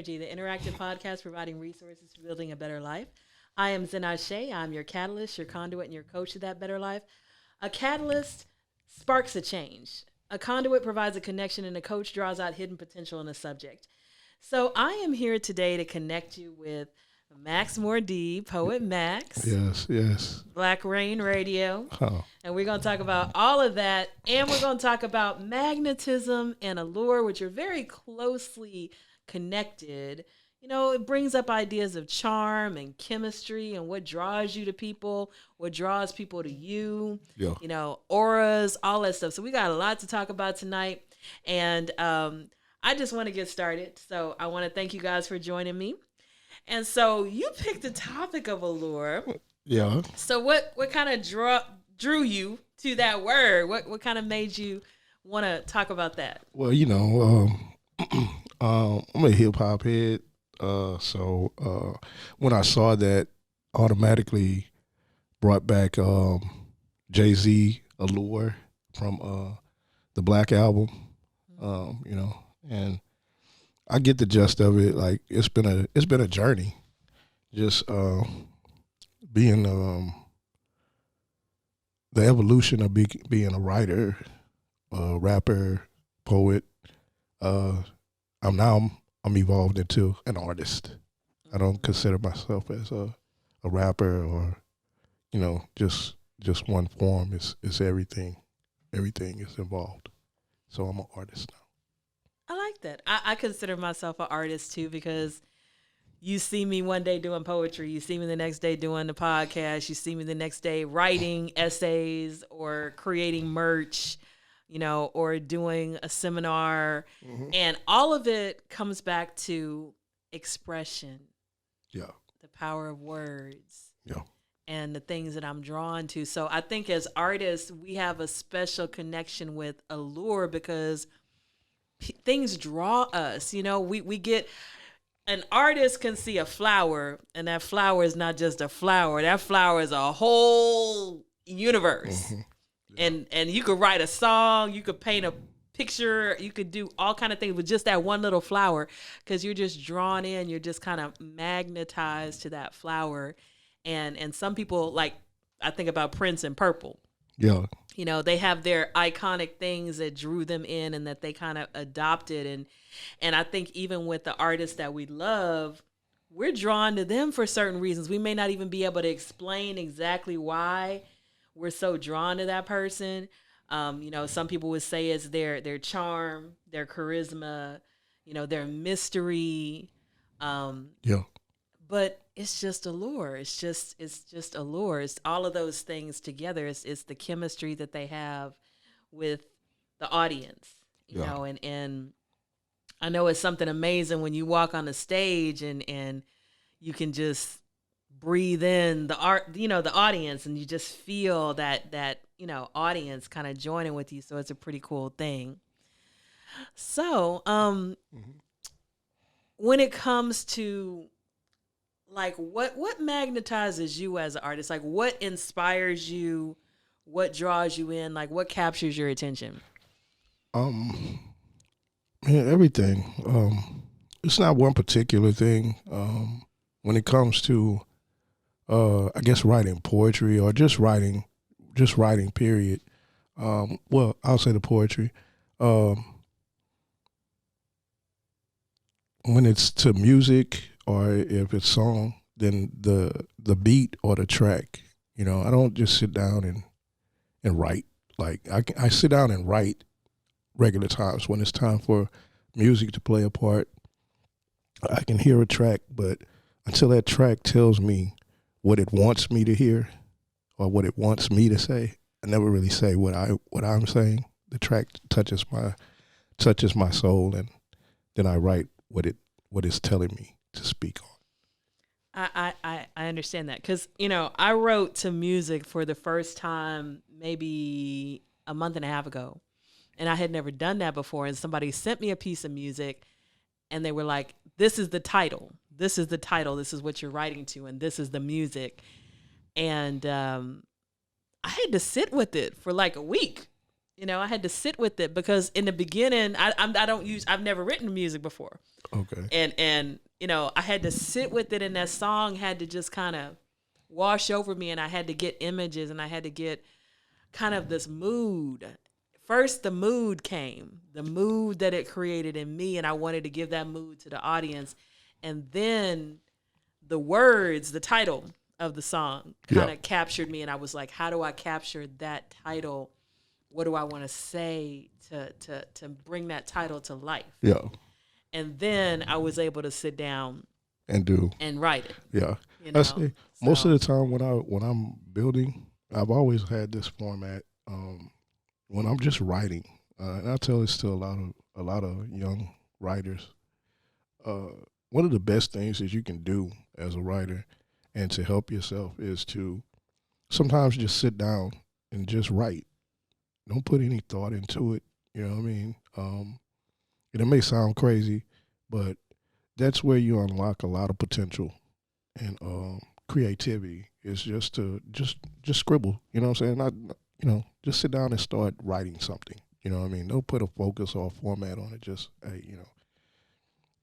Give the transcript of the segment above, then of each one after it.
Zennurgy, the interactive podcast providing resources for building a better life. I am Zennurgy. I'm your catalyst, your conduit, and your coach to that better life. A catalyst sparks a change. A conduit provides a connection, and a coach draws out hidden potential in a subject. So I am here today to connect you with Max Mordieb, Poet Max. Yes. Black Rain Radio. Oh. And we're going to talk about all of that. And we're going to talk about magnetism and allure, which are very closely connected. You know, it brings up ideas of charm and chemistry and what draws you to people, what draws people to you, you know, auras, all that stuff. So we got a lot to talk about tonight. And I just want to get started. So I want to thank you guys for joining me. And so you picked the topic of allure. Yeah. So what kind of drew you to that word? What kind of made you want to talk about that? Well, you know, I'm a hip hop head. So when I saw that, automatically brought back Jay-Z Allure from the Black album. You know, and I get the gist of it. Like it's been a journey, just being the evolution of being a writer, rapper, poet. I'm evolved into an artist. I don't consider myself as a rapper or, you know, just one form. It's everything. Everything is involved. So I'm an artist now. I like that. I consider myself an artist too, because you see me one day doing poetry, you see me the next day doing the podcast, you see me the next day writing essays or creating merch, you know, or doing a seminar. Mm-hmm. And all of it comes back to expression. Yeah. The power of words. Yeah. And the things that I'm drawn to. So I think as artists, we have a special connection with allure because things draw us. You know, we get, an artist can see a flower, and that flower is not just a flower. That flower is a whole universe. Mm-hmm. Yeah. And you could write a song, you could paint a picture, you could do all kind of things with just that one little flower, because you're just drawn in, you're just kind of magnetized to that flower. And some people, like, I think about Prince and Purple. Yeah. You know, they have their iconic things that drew them in and that they kind of adopted. And I think even with the artists that we love, we're drawn to them for certain reasons. We may not even be able to explain exactly why we're so drawn to that person. You know, some people would say it's their charm, their charisma, you know, their mystery. Yeah. But it's just allure. It's just allure. It's all of those things together. It's the chemistry that they have with the audience, you know, and I know it's something amazing when you walk on the stage and you can just breathe in the art, you know, the audience, and you just feel that, you know, audience kind of joining with you. So it's a pretty cool thing. So, when it comes to, like, what magnetizes you as an artist? Like, what inspires you? What draws you in? Like, what captures your attention? Man, everything. It's not one particular thing. When it comes to, I guess, writing poetry or just writing, period. Well, I'll say the poetry. When it's to music, or if it's song, then the beat or the track. You know, I don't just sit down and write. Like I sit down and write regular times when it's time for music to play a part. I can hear a track, but until that track tells me what it wants me to hear or what it wants me to say, I never really say what I'm saying. The track touches my soul, and then I write what it's telling me to speak on. I understand that, because, you know, I wrote to music for the first time maybe a month and a half ago, and I had never done that before. And somebody sent me a piece of music, and they were like, "This is the title. This is the title. This is what you're writing to, and this is the music." And I had to sit with it for like a week. I had to sit with it because in the beginning, I've never written music before. Okay. And I had to sit with it, and that song had to just kind of wash over me, and I had to get images, and I had to get kind of this mood. First, the mood came, the mood that it created in me, and I wanted to give that mood to the audience. And then the words, the title of the song kind of captured me, and I was like, how do I capture that title? What do I want to say to bring that title to life? Yeah. And then I was able to sit down and write it. Yeah. I say most of the time when I'm building, I've always had this format. When I'm just writing, and I tell this to a lot of young writers. One of the best things that you can do as a writer, and to help yourself, is to sometimes just sit down and just write. Don't put any thought into it. You know what I mean? And it may sound crazy, but that's where you unlock a lot of potential and creativity. Is just to just scribble. You know what I'm saying? Not just sit down and start writing something. You know what I mean? Don't put a focus or a format on it. Just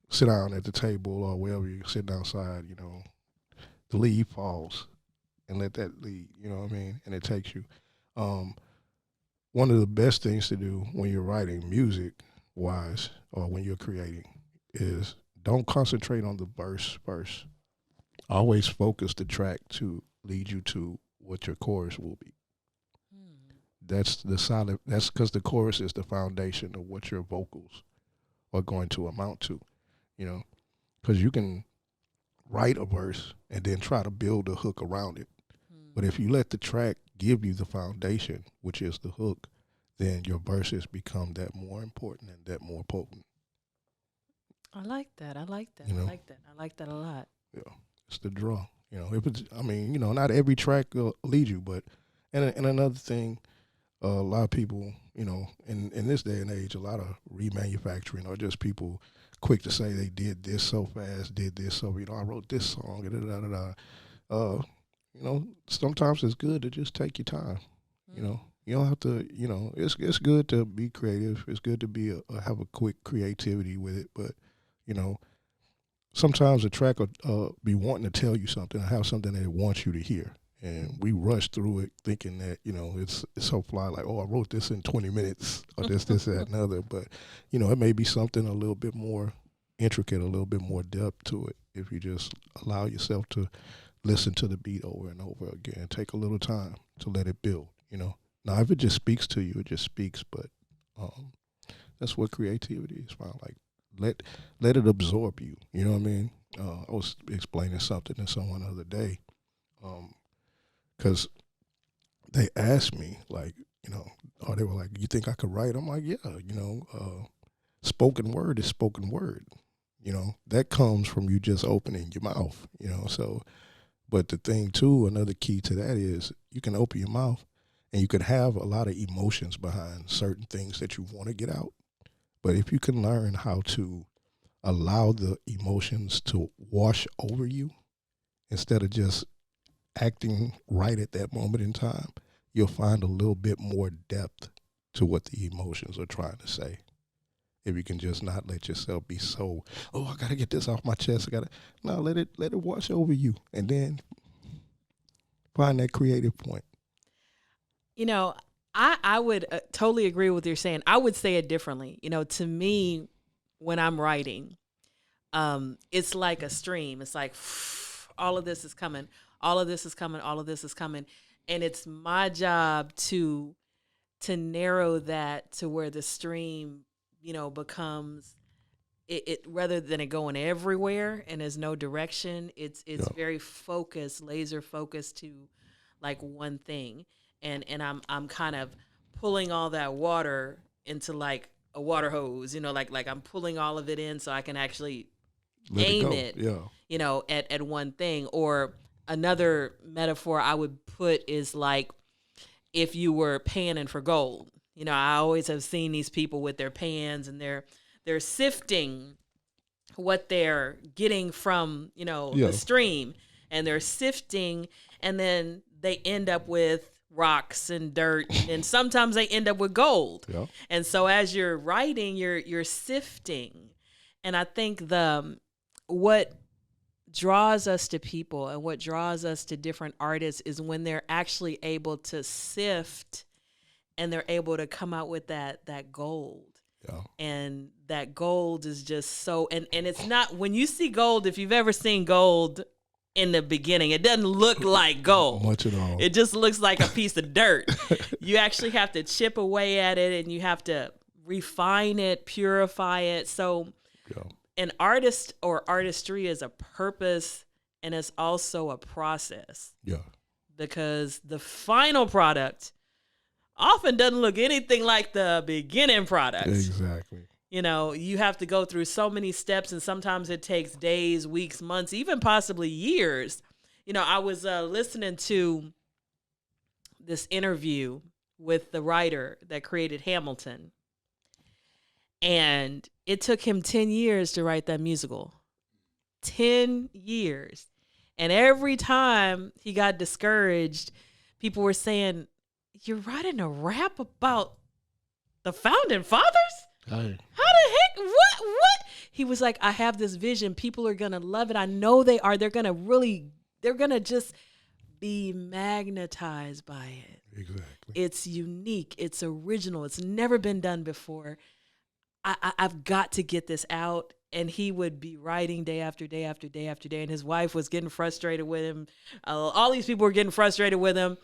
sit down at the table or wherever you sit outside. The leaf falls, and let that lead. You know what I mean? And it takes you. One of the best things to do when you're writing music wise or when you're creating is don't concentrate on the verse first. Always focus the track to lead you to what your chorus will be. That's because the chorus is the foundation of what your vocals are going to amount to. Because you can write a verse and then try to build a hook around it. But if you let the track give you the foundation, which is the hook, then your verses become that more important and that more potent. I like that. I like that. I like that. I like that a lot. Yeah, it's the draw. If it's, not every track will lead you, but and another thing, a lot of people, in this day and age, a lot of remanufacturing or just people quick to say they did this so fast, did this so I wrote this song, sometimes it's good to just take your time. You don't have to. It's good to be creative. It's good to have a quick creativity with it, but sometimes a track will be wanting to tell you something, or have something that it wants you to hear. And we rush through it thinking that, it's so fly, like, oh, I wrote this in 20 minutes or this, that, and other. But, it may be something a little bit more intricate, a little bit more depth to it if you just allow yourself to listen to the beat over and over again. Take a little time to let it build, Now, if it just speaks to you, it just speaks. But that's what creativity is found. Like, let it absorb you. You know what I mean? I was explaining something to someone the other day. Because they asked me, like, or they were like, you think I could write? I'm like, yeah, spoken word is spoken word. That comes from you just opening your mouth, so. But the thing, too, another key to that is you can open your mouth and you could have a lot of emotions behind certain things that you want to get out. But if you can learn how to allow the emotions to wash over you instead of just acting right at that moment in time, you'll find a little bit more depth to what the emotions are trying to say. If you can just not let yourself be so, oh, I gotta get this off my chest. Let it wash over you, and then find that creative point. I would totally agree with what you're saying. I would say it differently. To me, when I'm writing, it's like a stream. It's like all of this is coming. All of this is coming. All of this is coming. And it's my job to narrow that to where the stream, becomes it rather than it going everywhere and there's no direction. It's very focused, laser focused to like one thing. And I'm kind of pulling all that water into like a water hose, like I'm pulling all of it in so I can actually aim it, at one thing. Or another metaphor I would put is like if you were panning for gold. I always have seen these people with their pans and they're sifting what they're getting from, the stream, and they're sifting, and then they end up with rocks and dirt, and sometimes they end up with gold. Yeah. And so as you're writing, you're sifting. And I think what draws us to people and what draws us to different artists is when they're actually able to sift and they're able to come out with that gold. Yeah. And that gold is just so, and it's not, when you see gold, if you've ever seen gold in the beginning, it doesn't look like gold. Much at all. It just looks like a piece of dirt. You actually have to chip away at it, and you have to refine it, purify it. So Yeah. an artist or artistry is a purpose, and it's also a process, Yeah. because the final product often doesn't look anything like the beginning product. Exactly. You know, you have to go through so many steps, and sometimes it takes days, weeks, months, even possibly years. You know, I was listening to this interview with the writer that created Hamilton, and it took him 10 years to write that musical. 10 years. And every time he got discouraged, people were saying, "You're writing a rap about the founding fathers? Hey. How the heck? What?" He was like, "I have this vision. People are going to love it. I know they are. They're going to just be magnetized by it. Exactly. It's unique. It's original. It's never been done before. I've got to get this out." And he would be writing day after day after day after day. And his wife was getting frustrated with him. All these people were getting frustrated with him.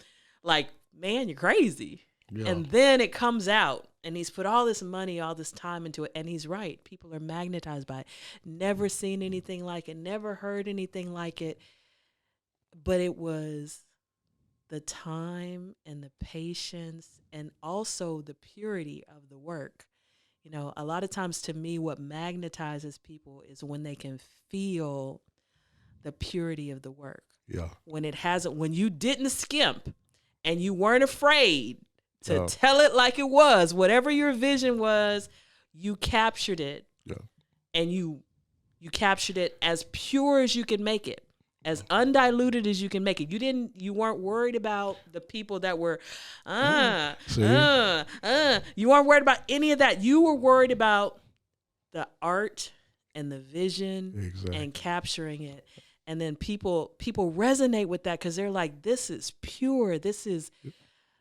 Like, "Man, you're crazy." Yeah. And then it comes out, and he's put all this money, all this time into it. And he's right. People are magnetized by it. Never seen anything like it. Never heard anything like it. But it was the time and the patience and also the purity of the work. You know, a lot of times, to me, what magnetizes people is when they can feel the purity of the work. Yeah. When you didn't skimp and you weren't afraid to tell it like it was, whatever your vision was, you captured it. Yeah. And you captured it as pure as you could make it, as undiluted as you can make it. You weren't worried about the people that were, you weren't worried about any of that. You were worried about the art and the vision. Exactly. And capturing it. And then people resonate with that, because they're like, "This is pure. This is,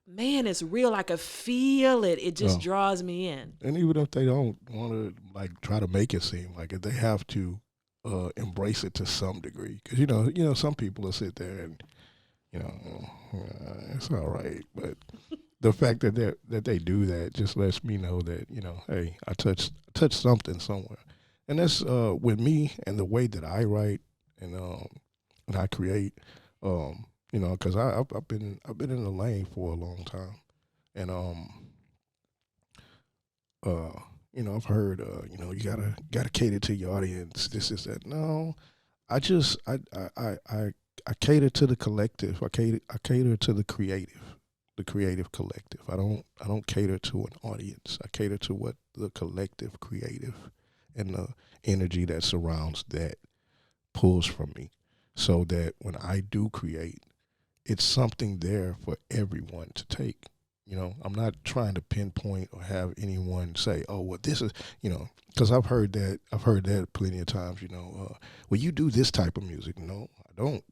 man, it's real. I can feel it. It just draws me in." And even if they don't want to like try to make it seem like it, they have to embrace it to some degree. Because you know, some people will sit there and it's all right, but the fact that they do that just lets me know that hey, I touched something somewhere. And that's with me and the way that I write and I create. Because I've been in the lane for a long time, and I've heard you gotta cater to your audience. This is that. No, I cater to the collective. I cater to the creative collective. I don't cater to an audience. I cater to what the collective creative and the energy that surrounds that pulls from me, so that when I do create, it's something there for everyone to take. I'm not trying to pinpoint or have anyone say, "Oh, well, this is," because I've heard that plenty of times. Well, you do this type of music. No, I don't.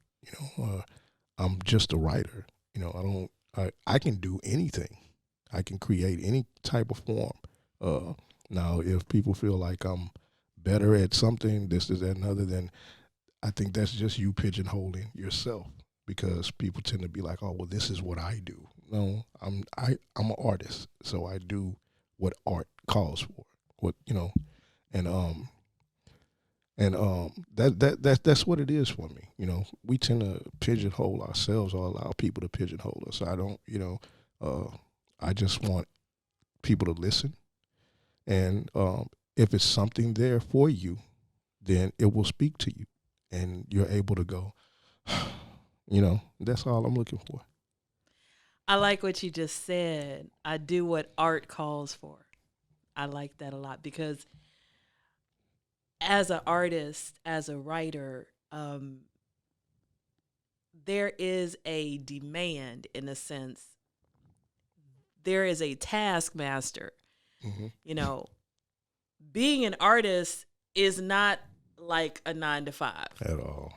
I'm just a writer. I can do anything. I can create any type of form. Now, if people feel like I'm better at something, this, that, and other, then I think that's just you pigeonholing yourself, because people tend to be like, "Oh, well, this is what I do." No, I'm an artist, so I do what art calls for. That's what it is for me. We tend to pigeonhole ourselves or allow people to pigeonhole us. I don't. I just want people to listen, and if it's something there for you, then it will speak to you, and you're able to go. That's all I'm looking for. I like what you just said. I do what art calls for. I like that a lot, because as an artist, as a writer, there is a demand, in a sense, there is a taskmaster. Mm-hmm. You know, being an artist is not like a 9 to 5 At all.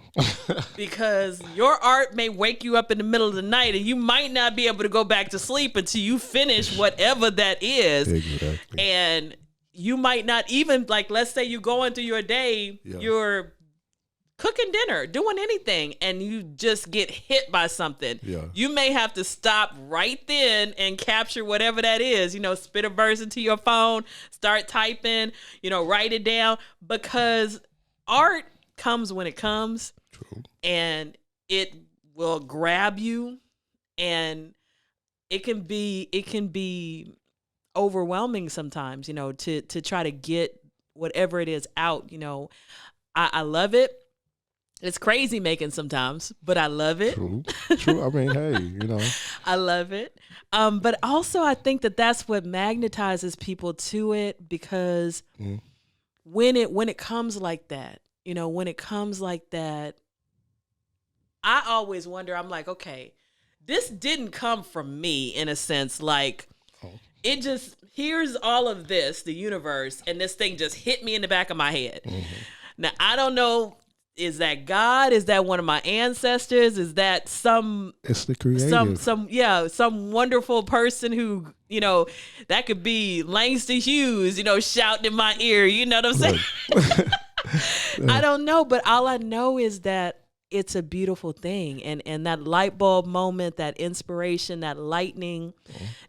because your art may wake you up in the middle of the night and you might not be able to go back to sleep until you finish whatever that is. Exactly. And you might not even, like, let's say you go into your day, you're cooking dinner, doing anything, and you just get hit by something. Yeah. You may have to stop right then and capture whatever that is, you know, spit a verse into your phone, start typing, you know, write it down, because art comes when it comes. True. And it will grab you, and it can be overwhelming sometimes, you know, to try to get whatever it is out, you know. I love it. It's crazy making sometimes, but I love it. True. I mean, hey, you know. I love it. But also I think that that's what magnetizes people to it, because when it comes like that, you know, when it comes like that, I always wonder, I'm like, okay, this didn't come from me in a sense. Like, it just, here's all of this, the universe, and this thing just hit me in the back of my head. Now, I don't know, is that God? Is that one of my ancestors? Is that It's the creative. some wonderful person who, you know, that could be Langston Hughes, you know, shouting in my ear, you know what I'm saying? I don't know, but all I know is that it's a beautiful thing. And that light bulb moment, that inspiration, that lightning,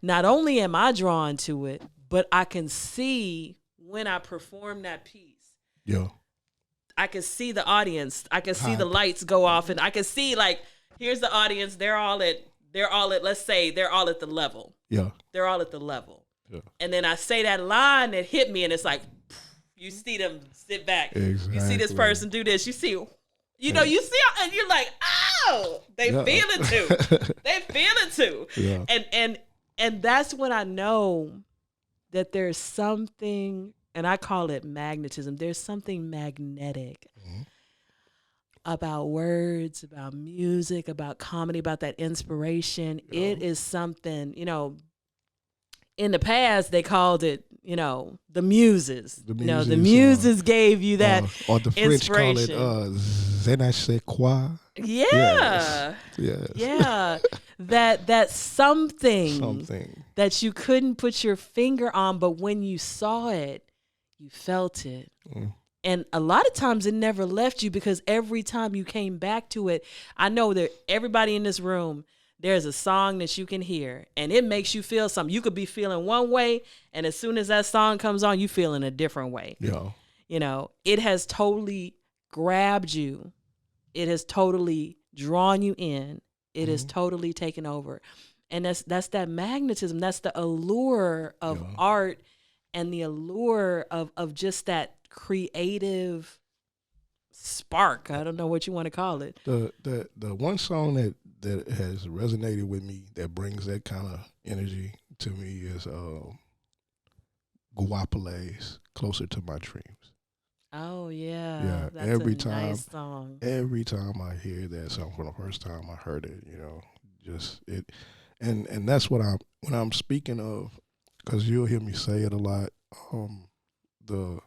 not only am I drawn to it, but I can see when I perform that piece. Yeah. I can see the audience. I can see the lights go off, and I can see, like, here's the audience. They're all at, let's say they're all at the level. Yeah. They're all at the level. Yeah. And then I say that line that hit me, and it's like, you see them sit back. Exactly. You see this person do this. You see, you know, you see, and you're like, oh, they feel it too. They feel it too. Yeah. And that's when I know that there's something, and I call it magnetism. There's something magnetic about words, about music, about comedy, about that inspiration. Yeah. It is something, you know, in the past they called it, you know, the muses. You know, the muses gave you that or the French call it je ne sais quoi. Yeah. Yes. Yeah. that something that you couldn't put your finger on, but when you saw it, you felt it. And a lot of times it never left you, because every time you came back to it, I know that everybody in this room, there's a song that you can hear and it makes you feel something. You could be feeling one way, and as soon as that song comes on, you feel in a different way. Yeah. You know, it has totally grabbed you. It has totally drawn you in. It has totally taken over. And that's that magnetism. That's the allure of art, and the allure of just that creative spark. I don't know what you want to call it. The one song that has resonated with me, that brings that kind of energy to me, is Guapale's "Closer to My Dreams." Oh yeah, yeah. That's every a time, nice song. Every time I hear that song for the first time I heard it, you know, just it, and that's what when I'm speaking of, because you'll hear me say it a lot. The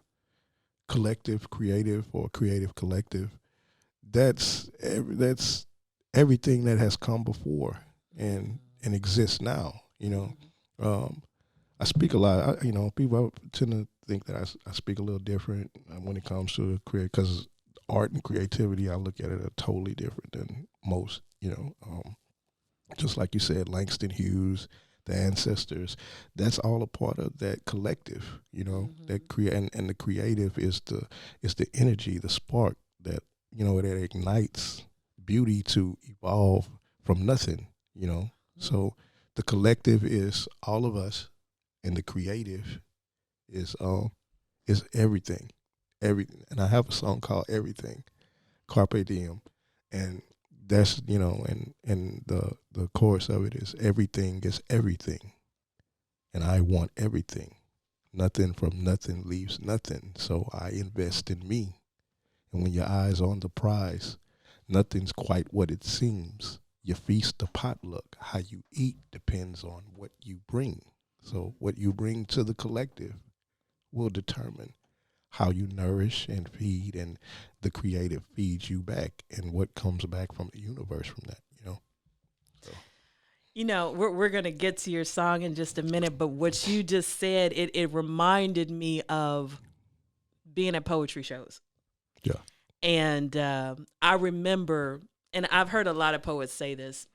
collective creative, or creative collective, that's everything that has come before and exists now. You know, I speak a lot. You know, people tend to think that I speak a little different when it comes to create, because art and creativity, I look at it totally different than most. You know, just like you said, Langston Hughes, the ancestors, that's all a part of that collective. You know, that and the creative is the energy, the spark that, you know, that ignites beauty to evolve from nothing. You know, so the collective is all of us, and the creative is everything. And I have a song called "Everything," Carpe Diem, and that's, you know, and the chorus of it is, everything is everything, and I want everything. Nothing from nothing leaves nothing, so I invest in me. And when your eyes on the prize, nothing's quite what it seems. your feast, the potluck, how you eat depends on what you bring. So what you bring to the collective will determine how you nourish and feed, and the creative feeds you back, and what comes back from the universe from that, you know. So. You know, we're gonna get to your song in just a minute, but what you just said, it reminded me of being at poetry shows. Yeah. And I remember, and I've heard a lot of poets say this.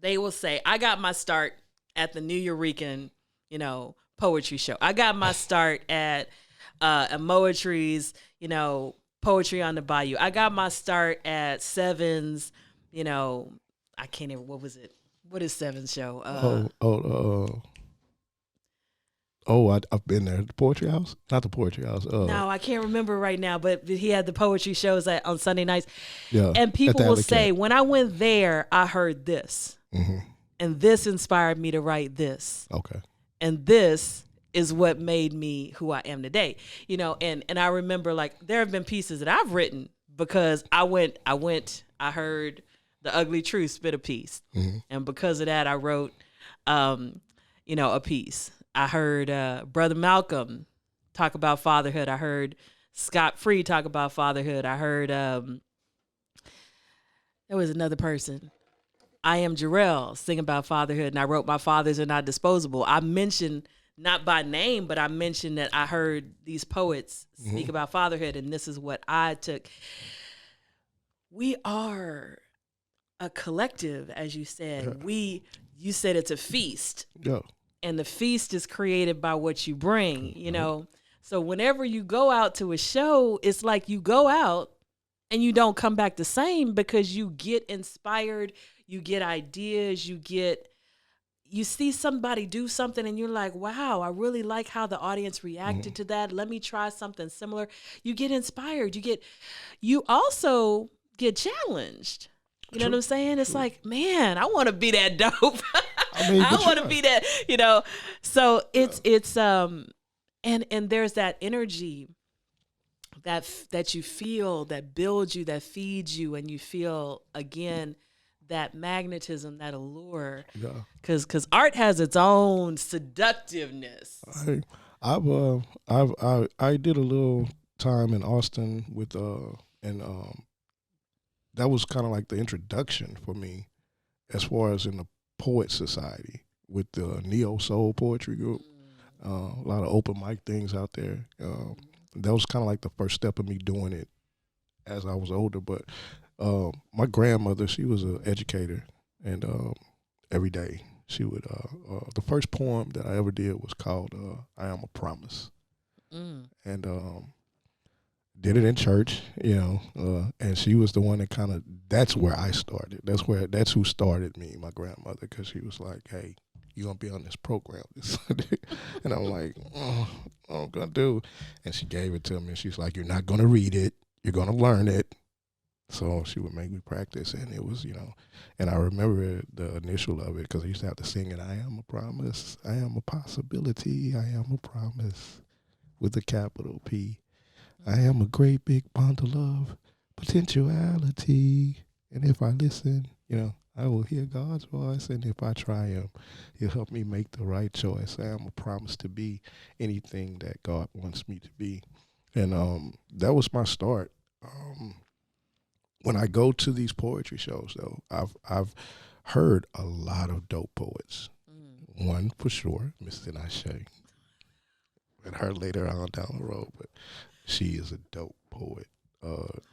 They will say, "I got my start at the New Eurekan, you know, poetry show. I got my start at Moetry's, you know, Poetry on the Bayou. I got my start at Seven's, you know, I can't even, what was it? What is Seven's show? I've been there. The Poetry House, not the Poetry House. No, I can't remember right now, but he had the poetry shows on Sunday nights. Yeah, and people will Alley say, Cat. when I went there, I heard this, and this inspired me to write this, Okay. and this is what made me who I am today. You know, and I remember, like, there have been pieces that I've written because I heard The Ugly Truth spit a piece, and because of that, I wrote, you know, a piece. I heard Brother Malcolm talk about fatherhood. I heard Scott Free talk about fatherhood. I heard there was another person, I Am Jarrell, sing about fatherhood, and I wrote My Fathers Are Not Disposable. I mentioned, not by name, but I mentioned that I heard these poets speak about fatherhood, and this is what I took. We are a collective, as you said. Yeah. You said it's a feast. Yeah. And the feast is created by what you bring, you know. So whenever you go out to a show, it's like you go out and you don't come back the same, because you get inspired, you get ideas, you see somebody do something and you're like, wow, I really like how the audience reacted to that. Let me try something similar. You get inspired. You also get challenged. You know what I'm saying? It's like, man, I want to be that dope. I want to be that, you know. So it's and there's that energy that you feel, that builds you, that feeds you, and you feel again that magnetism, that allure. Yeah. Because art has its own seductiveness. I did a little time in Austin with and that was kind of like the introduction for me, as far as in the Poet Society with the Neo Soul Poetry Group. A lot of open mic things out there. That was kind of like the first step of me doing it as I was older. But my grandmother, she was an educator, and every day she would. The first poem that I ever did was called "I Am a Promise," and did it in church, you know, and she was the one that kind of, that's where I started. That's who started me, my grandmother, because she was like, hey, you're going to be on this program this Sunday. And I'm like, oh, what am I going to do? And she gave it to me, and she's like, you're not going to read it. You're going to learn it. So she would make me practice, and it was, you know, and I remember the initial of it, because I used to have to sing it, I am a promise, I am a possibility, I am a promise, with a capital P. I am a great big bundle of potentiality. And if I listen, you know, I will hear God's voice. And if I try him, he'll help me make the right choice. I am a promise to be anything that God wants me to be. And that was my start. When I go to these poetry shows, though, I've heard a lot of dope poets. One for sure, Miss Zennurgy. With her later on down the road, but she is a dope poet.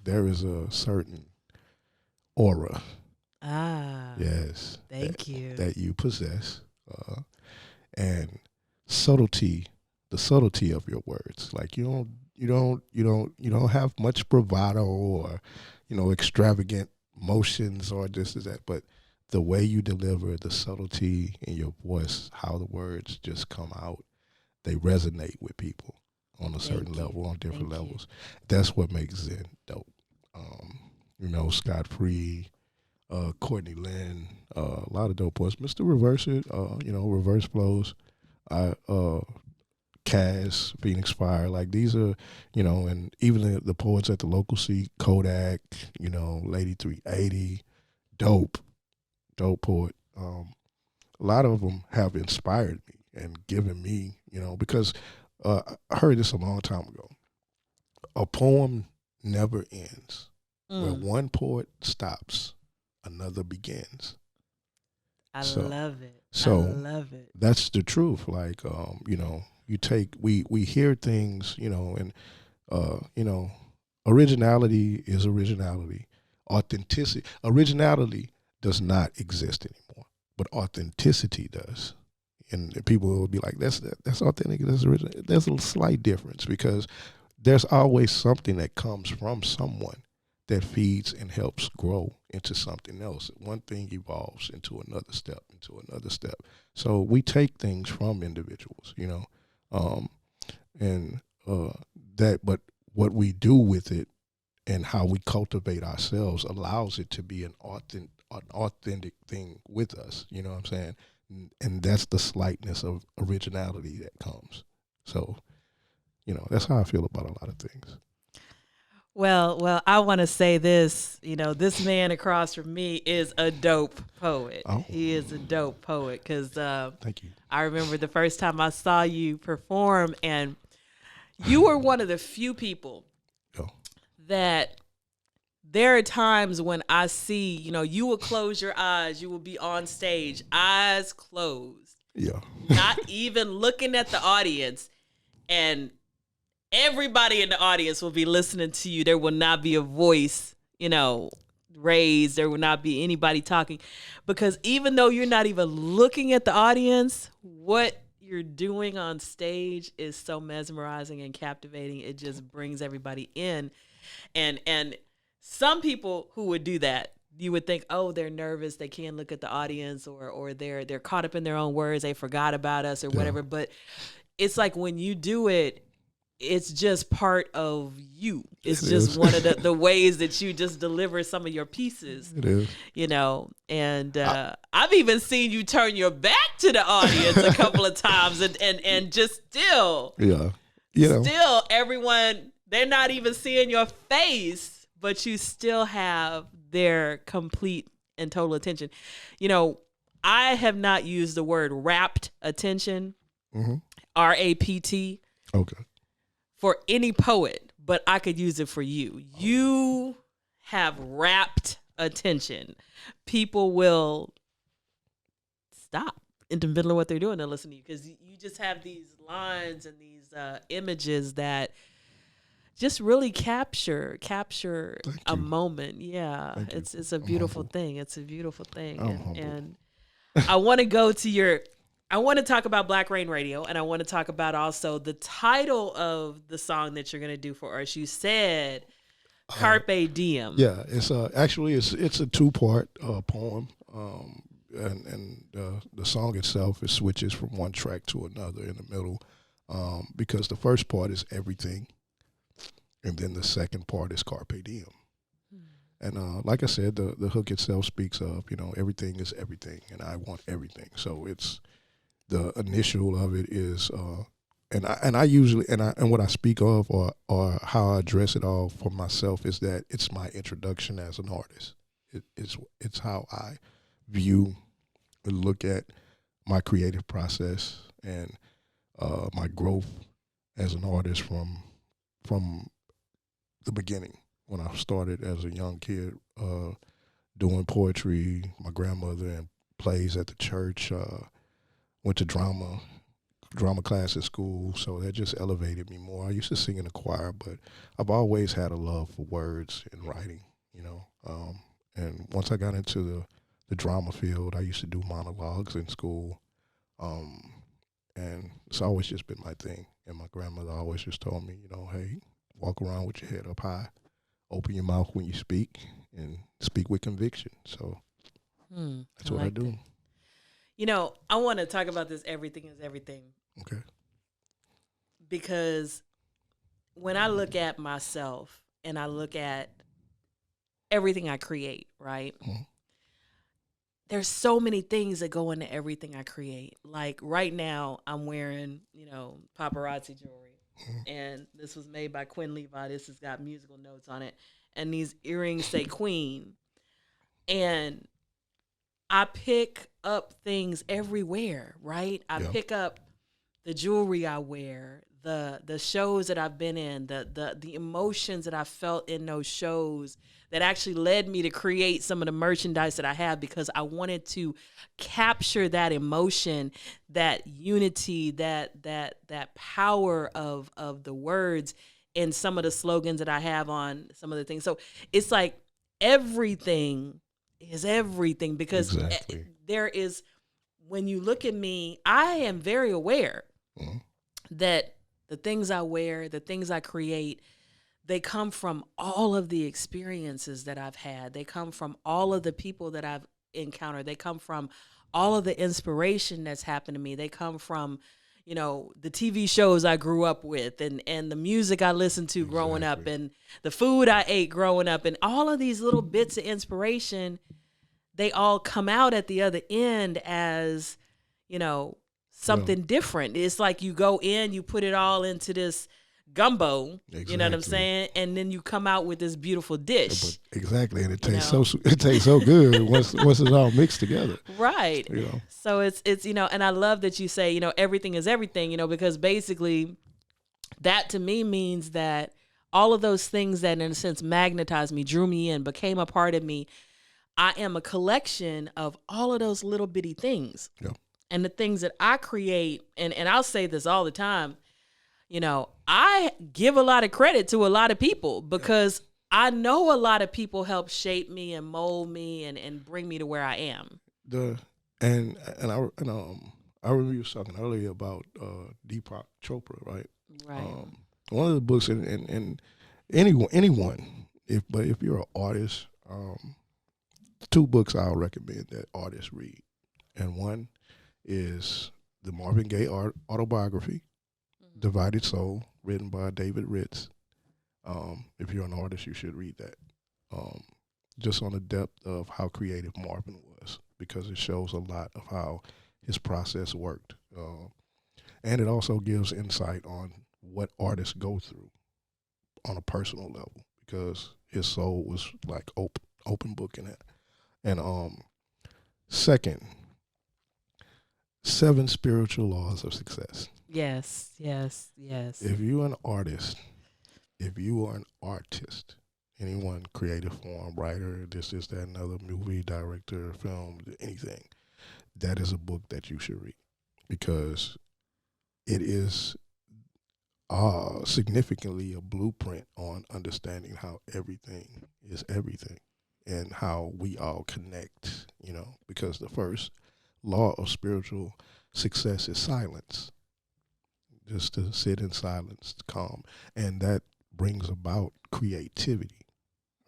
There is a certain aura. Yes. Thank you. That you possess, and subtlety. The subtlety of your words. Like you don't have much bravado or, you know, extravagant motions or this or that, but the way you deliver, the subtlety in your voice, how the words just come out, they resonate with people on a certain level, on different levels. That's what makes Zen dope. You know, Scott Free, Courtney Lynn, a lot of dope poets. Mr. Reverse It, you know, Reverse Flows, Cass, Phoenix Fire, like these are, you know, and even the poets at the local seat, Kodak, you know, Lady 380, dope. dope poet. A lot of them have inspired me and given me, because I heard this a long time ago. A poem never ends. Where Mm, one poet stops, another begins. I So, love it. I so love it. that's the truth. Like, you take we hear things, and you know, originality is originality. Originality does not exist anymore, but authenticity does. And people will be like, that's authentic, that's original. There's a slight difference because there's always something that comes from someone that feeds and helps grow into something else. One thing evolves into another step, into another step. So we take things from individuals, um, and but what we do with it and how we cultivate ourselves allows it to be an authentic thing with us. You know what I'm saying? And that's the slightness of originality that comes. So, that's how I feel about a lot of things. Well, I want to say this. This man across from me is a dope poet. Oh, He is a dope poet because thank you. I remember the first time I saw you perform, and you were one of the few people Oh, that there are times when I see, you will close your eyes, you will be on stage, eyes closed, yeah. not even looking at the audience, and everybody in the audience will be listening to you. There will not be a voice, raised. There will not be anybody talking because even though you're not even looking at the audience, what you're doing on stage is so mesmerizing and captivating. It just brings everybody in. And some people who would do that, you would think, oh, they're nervous, they can't look at the audience, or they're caught up in their own words, they forgot about us or Yeah. whatever. But it's like when you do it, it's just part of you. It's It just is. one of the ways that you just deliver some of your pieces, It is. And I've even seen you turn your back to the audience a couple of times and just Yeah. still everyone, they're not even seeing your face, but you still have their complete and total attention. I have not used the word rapt attention, Mm-hmm. RAPT, Okay. for any poet, but I could use it for you. You have rapt attention. People will stop in the middle of what they're doing and listen to you because you just have these lines and these images that just really capture Thank a you. moment. Yeah, Thank you. it's a I'm beautiful humble. thing. It's a beautiful thing. I'm and humble. and I want to go to I want to talk about Black Rain Radio, and I want to talk about also the title of the song that you're going to do for us. You said Carpe Diem. Yeah, it's actually it's a two-part poem, and the song itself it switches from one track to another in the middle, because the first part is everything, and then the second part is Carpe Diem. And like I said, the hook itself speaks of everything is everything, and I want everything. So it's the initial of it is, and I usually and what I speak of or how I address it all for myself is that it's my introduction as an artist. It's how I view and look at my creative process and my growth as an artist from the beginning when I started as a young kid doing poetry. My grandmother and plays at the church. Went to drama class at school, so that just elevated me more. I used to sing in the choir, but I've always had a love for words and writing, and once I got into the drama field, I used to do monologues in school, and it's always just been my thing. And my grandmother always just told me, hey, walk around with your head up high, open your mouth when you speak, and speak with conviction. So that's what I do. I want to talk about this everything is everything. Okay. Because when I look at myself and I look at everything I create, right? Mm-hmm. There's so many things that go into everything I create. Like right now, I'm wearing, paparazzi jewelry. Mm-hmm. And this was made by Quinn Levi. This has got musical notes on it. And these earrings say Queen. And I pick up things everywhere, right? I Yeah. pick up the jewelry I wear, the shows that I've been in, the emotions that I felt in those shows that actually led me to create some of the merchandise that I have, because I wanted to capture that emotion, that unity, that power of the words in some of the slogans that I have on some of the things. So it's like everything is everything, because Exactly. there is, when you look at me, I am very aware Mhm. that the things I wear, the things I create, they come from all of the experiences that I've had. They come from all of the people that I've encountered. They come from all of the inspiration that's happened to me. They come from, the TV shows I grew up with, and the music I listened to growing up, Exactly. and the food I ate growing up, and all of these little bits of inspiration, they all come out at the other end as, Well, something different. It's like you go in, you put it all into this gumbo, you know what I'm exactly. saying? And then you come out with this beautiful But dish, exactly, and it you tastes know? it tastes so good once it's all mixed together. Right. You know. So it's and I love that you say, everything is everything, because basically that to me means that all of those things that in a sense magnetized me, drew me in, became a part of me, I am a collection of all of those little bitty things. Yeah. And the things that I create, and I'll say this all the time, I give a lot of credit to a lot of people, because I know a lot of people help shape me and mold me and bring me to where I am. The I remember you was talking earlier about Deepak Chopra, right? Right. One of the books, and anyone, if you're an artist, two books I'll recommend that artists read, and one is the Marvin Gaye autobiography, Mm-hmm. Divided Soul, written by David Ritz. If you're an artist, you should read that. Um, just on the depth of how creative Marvin was, because it shows a lot of how his process worked. And it also gives insight on what artists go through on a personal level, because his soul was like open book in that. And second, 7 spiritual laws of success. Yes, yes, yes. If you're an artist, if you are an artist, anyone, creative form, writer, this, that, another, movie director, film, anything, that is a book that you should read, because it is significantly a blueprint on understanding how everything is everything and how we all connect, because the first law of spiritual success is silence, just to sit in silence, calm, and that brings about creativity,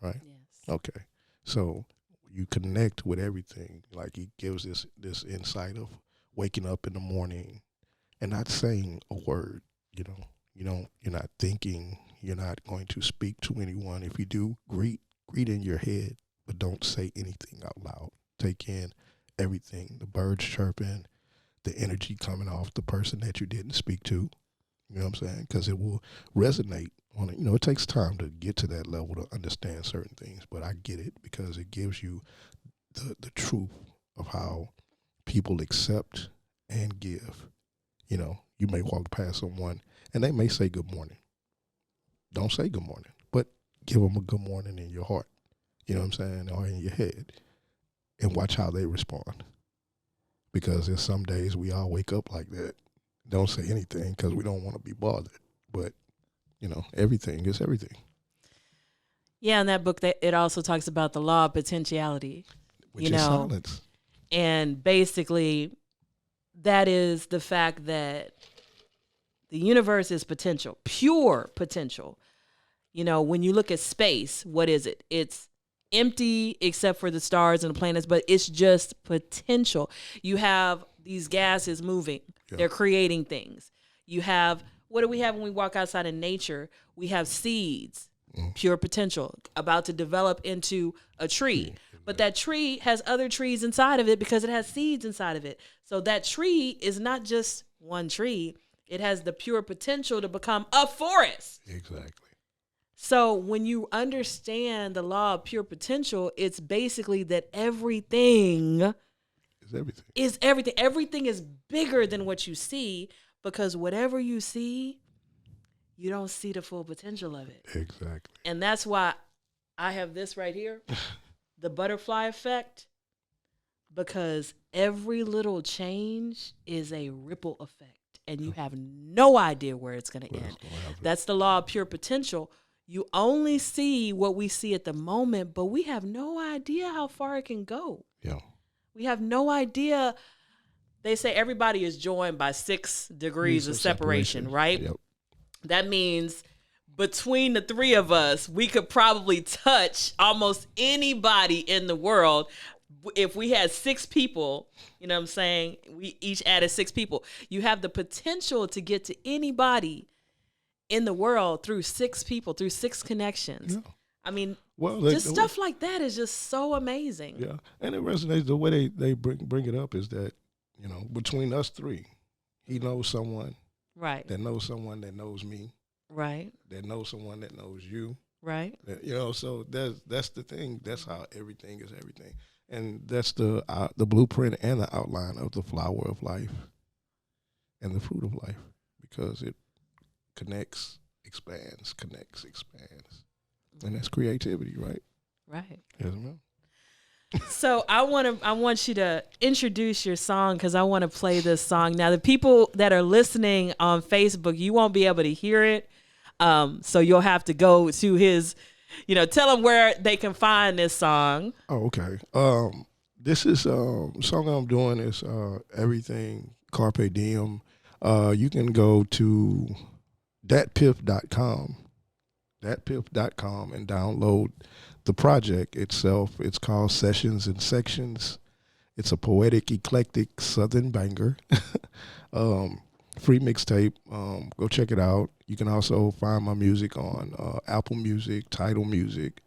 right? Yes. Okay, so you connect with everything. Like he gives this insight of waking up in the morning and not saying a word. You're not thinking. You're not going to speak to anyone. If you do, greet in your head, but don't say anything out loud. Take in everything: the birds chirping, the energy coming off the person that you didn't speak to. You know what I'm saying? Because it will resonate on it. It takes time to get to that level to understand certain things, but I get it because it gives you the truth of how people accept and give. You may walk past someone and they may say good morning. Don't say good morning, but give them a good morning in your heart. You know what I'm saying? Or in your head, and watch how they respond. Because there's some days we all wake up like that. Don't say anything because we don't want to be bothered. But, everything is everything. Yeah, in that book, that it also talks about the law of potentiality. Which is silence. And basically, that is the fact that the universe is potential, pure potential. When you look at space, what is it? It's empty except for the stars and the planets, but it's just potential. You have these gases moving. Yeah. They're creating things. You have, what do we have when we walk outside in nature? We have seeds, pure potential, about to develop into a tree. But that tree has other trees inside of it because it has seeds inside of it. So that tree is not just one tree. It has the pure potential to become a forest. Exactly. So when you understand the law of pure potential, it's basically that everything It's everything. Is everything. Everything is bigger than what you see, because whatever you see, you don't see the full potential of it. Exactly. And that's why I have this right here, the butterfly effect, because every little change is a ripple effect, and you have no idea where it's going to end. That's the law of pure potential. You only see what we see at the moment, but we have no idea how far it can go. Yeah. We have no idea. They say everybody is joined by 6 degrees of separation, right? Yep. That means between the 3 of us, we could probably touch almost anybody in the world. If we had 6 people, you know what I'm saying? We each added 6 people. You have the potential to get to anybody in the world through 6 people, through 6 connections. Yeah. I mean, just stuff like that is just so amazing. Yeah, and it resonates. The way they bring it up is that, you know, between us 3, he knows someone, right, that knows someone that knows me, right, that knows someone that knows you, right. That, you know, so that's the thing. That's how everything is everything, and that's the blueprint and the outline of the flower of life and the fruit of life, because it connects, expands, and that's creativity, right? Right. Yes, ma'am. So I want you to introduce your song, because I want to play this song. Now, the people that are listening on Facebook, you won't be able to hear it. So you'll have to go to his, tell them where they can find this song. Oh, okay. This is song I'm doing is Everything Carpe Diem. You can go to thatpiff.com and download the project itself. It's called Sessions and Sections. It's a poetic, eclectic Southern banger. Free mixtape. Go check it out. You can also find my music on Apple Music, Tidal Music,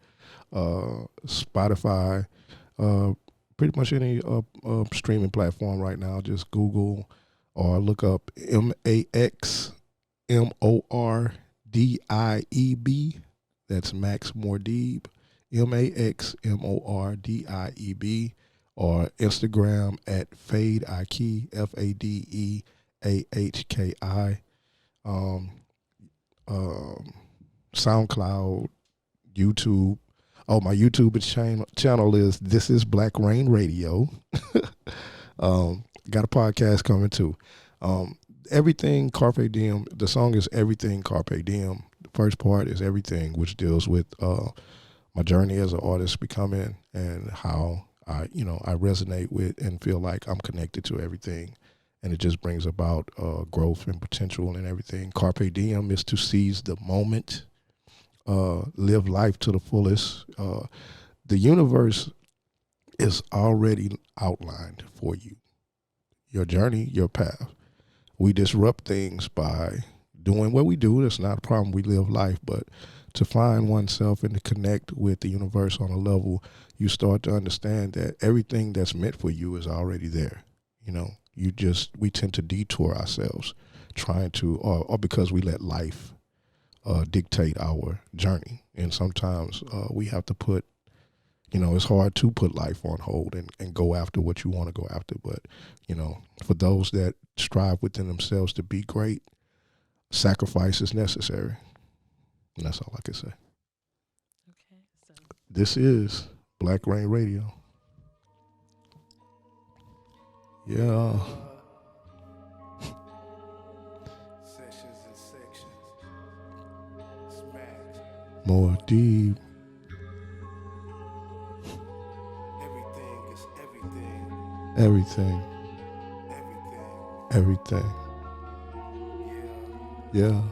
Spotify, pretty much any streaming platform right now. Just Google or look up Max Mordieb. That's Max Mordieb. Max Mordieb, or Instagram at Fadeahki, Fadeahki. SoundCloud, YouTube. Oh, my YouTube channel is This Is Black Rain Radio. Got a podcast coming too. Everything Carpe Diem. The song is Everything Carpe Diem. The first part is Everything, which deals with my journey as an artist becoming, and how I resonate with and feel like I'm connected to everything, and it just brings about growth and potential and everything. Carpe Diem is to seize the moment, live life to the fullest. The universe is already outlined for you. Your journey, your path. We disrupt things by doing what we do. That's not a problem. We live life, but to find oneself and to connect with the universe on a level, you start to understand that everything that's meant for you is already there. We tend to detour ourselves trying to, or because we let life dictate our journey. And sometimes we have to put, it's hard to put life on hold and go after what you want to go after. But, for those that strive within themselves to be great, sacrifice is necessary. And that's all I can say. Okay. So this is Black Rain Radio. Yeah. Sessions and sections. Smash. More deep. Everything is everything. Everything. Everything. Everything. Yeah.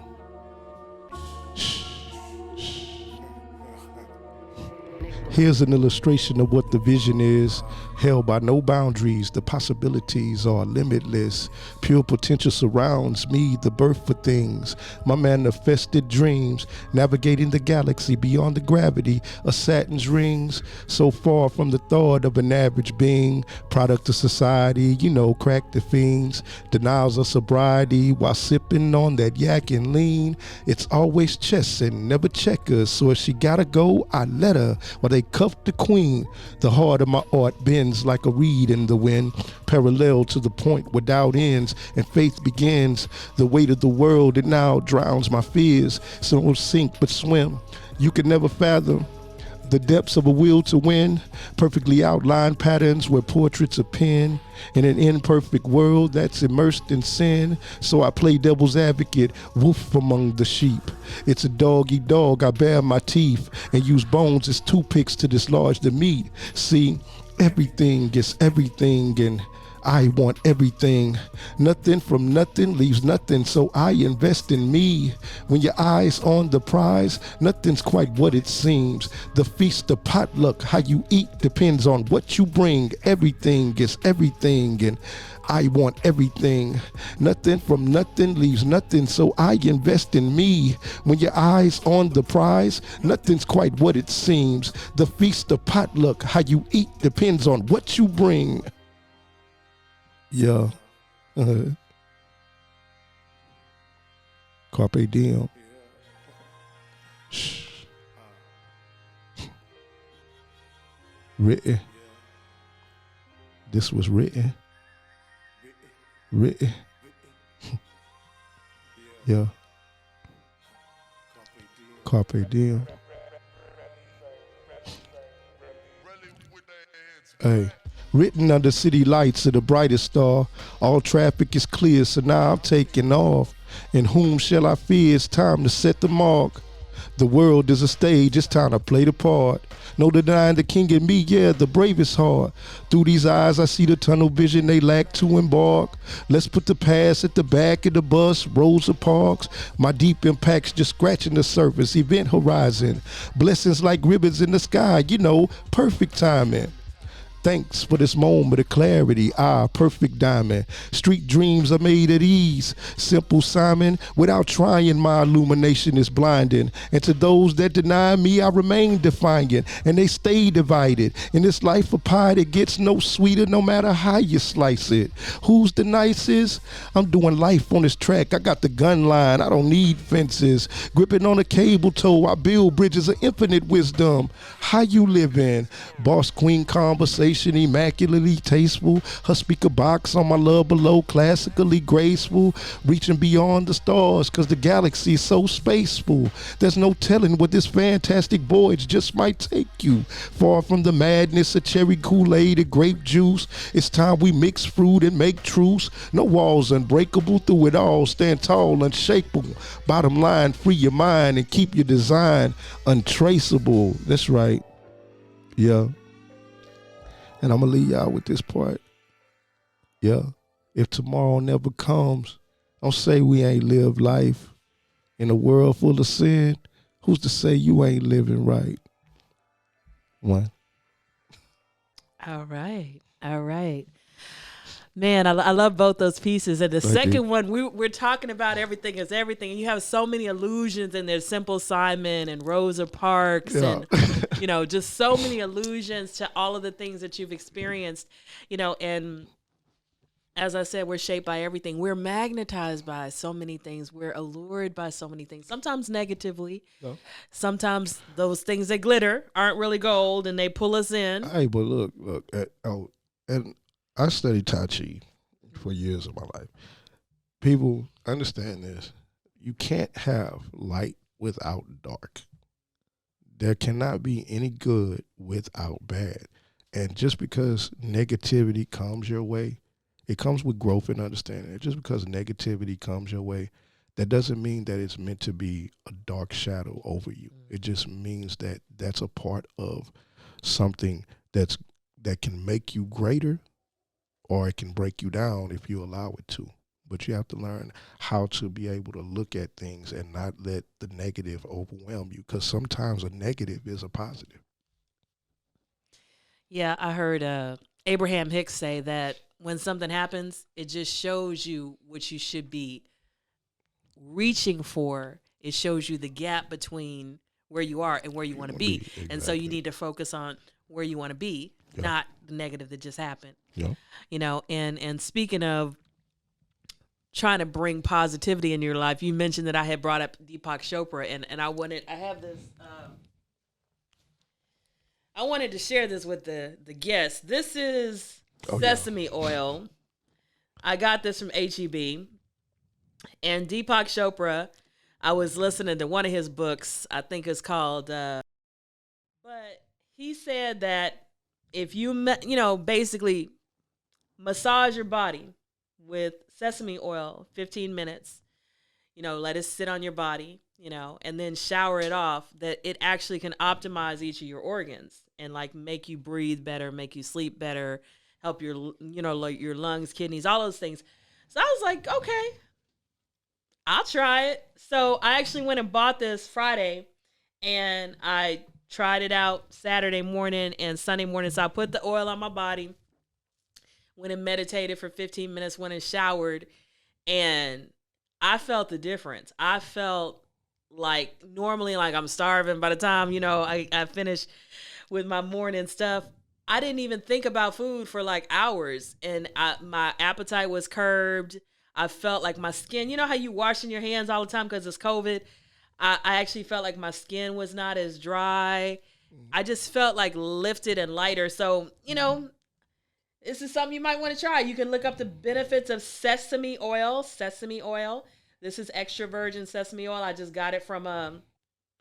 Here's an illustration of what the vision is, held by no boundaries. The possibilities are limitless. Pure potential surrounds me, the birth for things. My manifested dreams, navigating the galaxy beyond the gravity of Saturn's rings. So far from the thought of an average being, product of society, crack the fiends. Denials of sobriety while sipping on that yak and lean. It's always chess and never checkers. So if she gotta go, I let her. While they cuff the queen. The heart of my art bends like a reed in the wind, parallel to the point where doubt ends and faith begins. The weight of the world, it now drowns my fears. Some will sink but swim. You can never fathom the depths of a will to win, perfectly outlined patterns where portraits are penned in an imperfect world that's immersed in sin. So I play devil's advocate, wolf among the sheep. It's a dog eat dog, I bare my teeth and use bones as toothpicks to dislodge the meat. See, everything gets everything and I want everything. Nothing from nothing leaves nothing, so I invest in me. When your eyes on the prize, nothing's quite what it seems. The feast, the potluck, how you eat depends on what you bring. Everything is everything, and I want everything. Nothing from nothing leaves nothing, so I invest in me. When your eyes on the prize, nothing's quite what it seems. The feast, the potluck, how you eat depends on what you bring. Yeah. Carpe diem. Shh. Written. This was written. Written. Yeah. Carpe diem. Hey. Written under city lights of the brightest star. All traffic is clear, so now I'm taking off. And whom shall I fear? It's time to set the mark. The world is a stage, it's time to play the part. No denying the king in me, yeah, the bravest heart. Through these eyes I see the tunnel vision they lack to embark. Let's put the past at the back of the bus, Rosa Parks. My deep impacts just scratching the surface, event horizon. Blessings like ribbons in the sky, you know, perfect timing. Thanks for this moment of clarity, perfect diamond. Street dreams are made at ease. Simple Simon, without trying, my illumination is blinding. And to those that deny me, I remain defiant, and they stay divided. In this life of pie, it gets no sweeter no matter how you slice it. Who's the nicest? I'm doing life on this track. I got the gun line, I don't need fences. Gripping on a cable tow, I build bridges of infinite wisdom. How you living? Boss queen conversation. Immaculately tasteful, her speaker box on my love below, classically graceful, reaching beyond the stars, cause the galaxy is so spaceful. There's no telling what this fantastic voyage just might take you. Far from the madness of cherry Kool-Aid and grape juice, it's time we mix fruit and make truce. No walls unbreakable, through it all, stand tall, unshakable. Bottom line, free your mind and keep your design untraceable. That's right. Yeah. And I'm going to leave y'all with this part. Yeah. If tomorrow never comes, don't say we ain't lived life. In a world full of sin, who's to say you ain't living right? One. All right. All right. Man, I love both those pieces. And the second one, we're talking about everything is everything. And you have so many allusions in there, Simple Simon and Rosa Parks and, you know, just so many allusions to all of the things that you've experienced, you know, and as I said, we're shaped by everything. We're magnetized by so many things. We're allured by so many things, sometimes negatively. No. Sometimes those things that glitter aren't really gold and they pull us in. Hey, but look, and I studied Tai Chi for years of my life. People understand this. You can't have light without dark. There cannot be any good without bad. And just because negativity comes your way, it comes with growth and understanding. Just because negativity comes your way, that doesn't mean that it's meant to be a dark shadow over you. It just means that that's a part of something that can make you greater, or it can break you down if you allow it to. But you have to learn how to be able to look at things and not let the negative overwhelm you, because sometimes a negative is a positive. Yeah, I heard Abraham Hicks say that when something happens, it just shows you what you should be reaching for. It shows you the gap between where you are and where you want to be. Exactly. And so you need to focus on where you want to be, not the negative that just happened. Yeah. You know, and speaking of trying to bring positivity in your life, you mentioned that I had brought up Deepak Chopra, and I I wanted to share this with the guests. This is Oh, yeah. sesame oil. I got this from HEB. And Deepak Chopra, I was listening to one of his books. I think it's called, but he said that if you, basically massage your body with sesame oil, 15 minutes, let it sit on your body, and then shower it off, that it actually can optimize each of your organs and like make you breathe better, make you sleep better, help your, like your lungs, kidneys, all those things. So I was like, okay, I'll try it. So I actually went and bought this Friday, and I tried it out Saturday morning and Sunday morning. So I put the oil on my body, went and meditated for 15 minutes, went and showered, and I felt the difference. I felt like normally like I'm starving by the time, I finish with my morning stuff. I didn't even think about food for like hours, and my appetite was curbed. I felt like my skin, how you washing your hands all the time because it's COVID? I actually felt like my skin was not as dry. I just felt like lifted and lighter. So, this is something you might want to try. You can look up the benefits of sesame oil. Sesame oil. This is extra virgin sesame oil. I just got it from